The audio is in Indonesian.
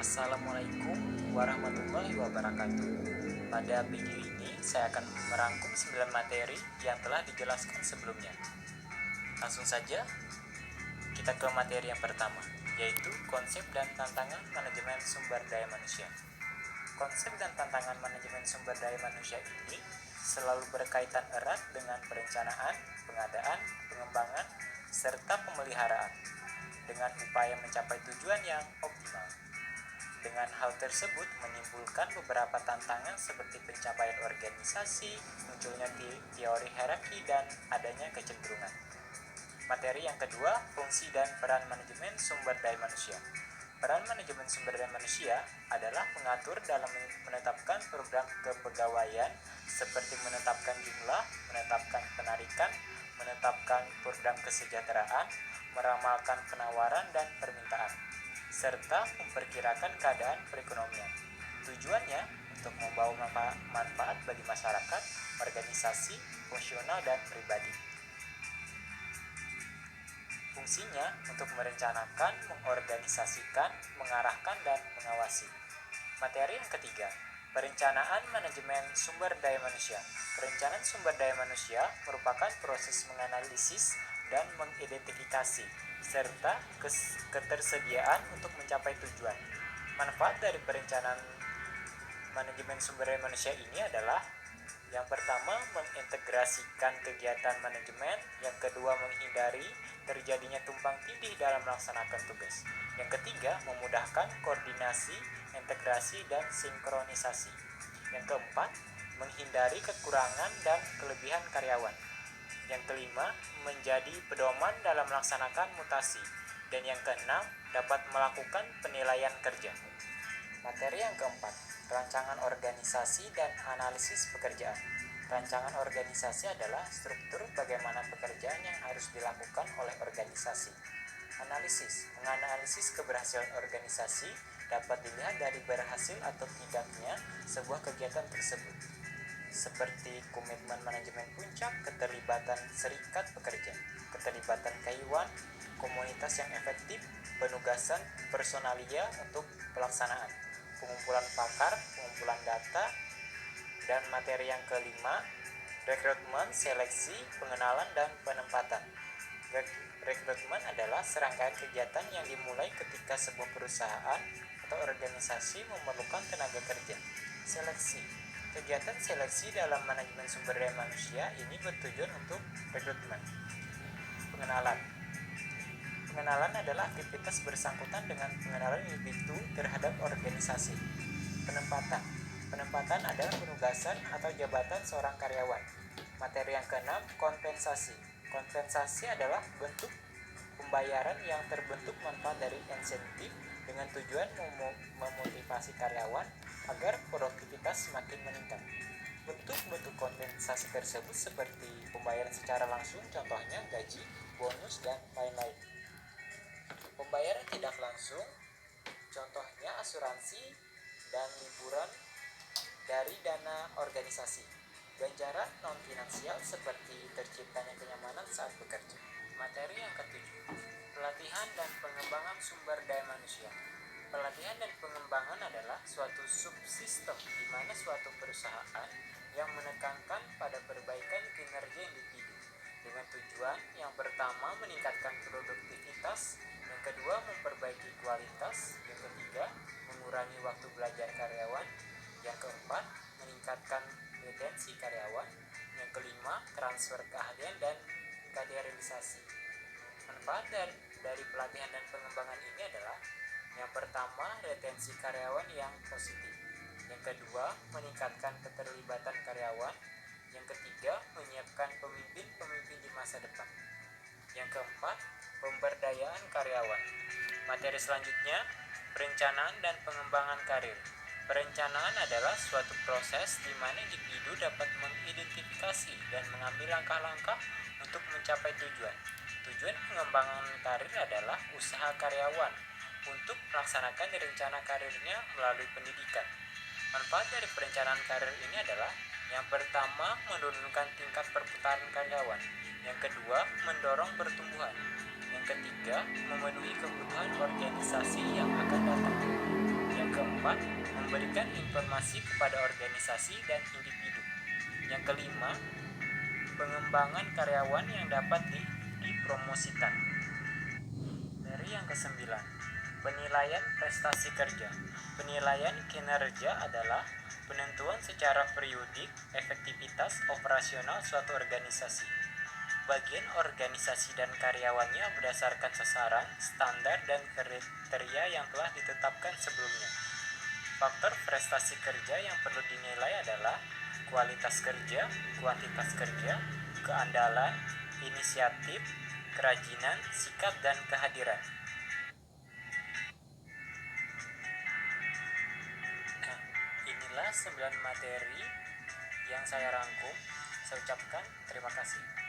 Assalamualaikum warahmatullahi wabarakatuh. Pada video ini saya akan merangkum 9 materi yang telah dijelaskan sebelumnya. Langsung saja kita ke materi yang pertama, yaitu konsep dan tantangan manajemen sumber daya manusia. Konsep dan tantangan manajemen sumber daya manusia ini selalu berkaitan erat dengan perencanaan, pengadaan, pengembangan, serta pemeliharaan dengan upaya mencapai tujuan yang optimal. Dengan hal tersebut menimbulkan beberapa tantangan seperti pencapaian organisasi, munculnya teori hierarki, dan adanya kecenderungan. Materi yang kedua, fungsi dan peran manajemen sumber daya manusia. Peran manajemen sumber daya manusia adalah mengatur dalam menetapkan program kepegawaian seperti menetapkan jumlah, menetapkan penarikan, menetapkan program kesejahteraan, meramalkan penawaran dan permintaan, serta memperkirakan keadaan perekonomian. Tujuannya untuk membawa manfaat bagi masyarakat, organisasi, fungsional, dan pribadi. Fungsinya untuk merencanakan, mengorganisasikan, mengarahkan, dan mengawasi. Materi yang ketiga, perencanaan manajemen sumber daya manusia. Perencanaan sumber daya manusia merupakan proses menganalisis dan mengidentifikasi serta ketersediaan untuk mencapai tujuan. Manfaat dari perencanaan manajemen sumber daya manusia ini adalah: yang pertama, mengintegrasikan kegiatan manajemen. Yang kedua, menghindari terjadinya tumpang tindih dalam melaksanakan tugas. Yang ketiga, memudahkan koordinasi, integrasi, dan sinkronisasi. Yang keempat, menghindari kekurangan dan kelebihan karyawan. Yang kelima, menjadi pedoman dalam melaksanakan mutasi. Dan yang keenam, dapat melakukan penilaian kerja. Materi yang keempat, rancangan organisasi dan analisis pekerjaan. Rancangan organisasi adalah struktur bagaimana pekerjaan yang harus dilakukan oleh organisasi. Analisis, menganalisis keberhasilan organisasi dapat dilihat dari berhasil atau tidaknya sebuah kegiatan tersebut, seperti komitmen manajemen puncak, keterlibatan serikat pekerja, keterlibatan karyawan, komunitas yang efektif, penugasan personalia untuk pelaksanaan, pengumpulan pakar, pengumpulan data. Dan materi yang kelima, rekrutmen, seleksi, pengenalan, dan penempatan. Rekrutmen adalah serangkaian kegiatan yang dimulai ketika sebuah perusahaan atau organisasi memerlukan tenaga kerja. Seleksi, kegiatan seleksi dalam manajemen sumber daya manusia ini bertujuan untuk rekrutmen. Pengenalan, pengenalan adalah aktivitas bersangkutan dengan pengenalan individu terhadap organisasi. Penempatan adalah penugasan atau jabatan seorang karyawan. Materi yang keenam, kompensasi. Kompensasi adalah bentuk pembayaran yang terbentuk manfaat dari insentif dengan tujuan memotivasi karyawan agar produktivitas semakin meningkat. Bentuk-bentuk kompensasi tersebut seperti pembayaran secara langsung, contohnya gaji, bonus, dan lain-lain. Pembayaran tidak langsung, contohnya asuransi dan liburan dari dana organisasi. Ganjaran non-finansial seperti terciptanya kenyamanan saat bekerja. Materi yang ketujuh, pelatihan dan pengembangan sumber daya manusia. Pelatihan dan pengembangan adalah suatu subsistem di mana suatu perusahaan yang menekankan pada perbaikan kinerja individu dengan tujuan yang pertama meningkatkan produktivitas, yang kedua memperbaiki kualitas, yang ketiga mengurangi waktu belajar karyawan, yang keempat meningkatkan retensi karyawan, yang kelima transfer keahlian dan kaderisasi. Manfaat dari pelatihan dan pengembangan ini adalah: yang pertama, retensi karyawan yang positif, yang kedua meningkatkan keterlibatan karyawan, yang ketiga menyiapkan pemimpin-pemimpin di masa depan, yang keempat pemberdayaan karyawan. Materi selanjutnya, perencanaan dan pengembangan karir. Perencanaan adalah suatu proses di mana individu dapat mengidentifikasi dan mengambil langkah-langkah untuk mencapai tujuan. Tujuan pengembangan karir adalah usaha karyawan untuk melaksanakan rencana karirnya melalui pendidikan. Manfaat dari perencanaan karir ini adalah: yang pertama, menurunkan tingkat perputaran karyawan, yang kedua, mendorong pertumbuhan, yang ketiga, memenuhi kebutuhan organisasi yang akan datang, keempat, memberikan informasi kepada organisasi dan individu. Yang kelima, pengembangan karyawan yang dapat dipromosikan. Dari yang kesembilan, penilaian prestasi kerja. Penilaian kinerja adalah penentuan secara periodik efektivitas operasional suatu organisasi. Bagian organisasi dan karyawannya berdasarkan sasaran, standar, dan kriteria yang telah ditetapkan sebelumnya. Faktor prestasi kerja yang perlu dinilai adalah kualitas kerja, kuantitas kerja, keandalan, inisiatif, kerajinan, sikap, dan kehadiran. Nah, inilah 9 materi yang saya rangkum. Saya ucapkan terima kasih.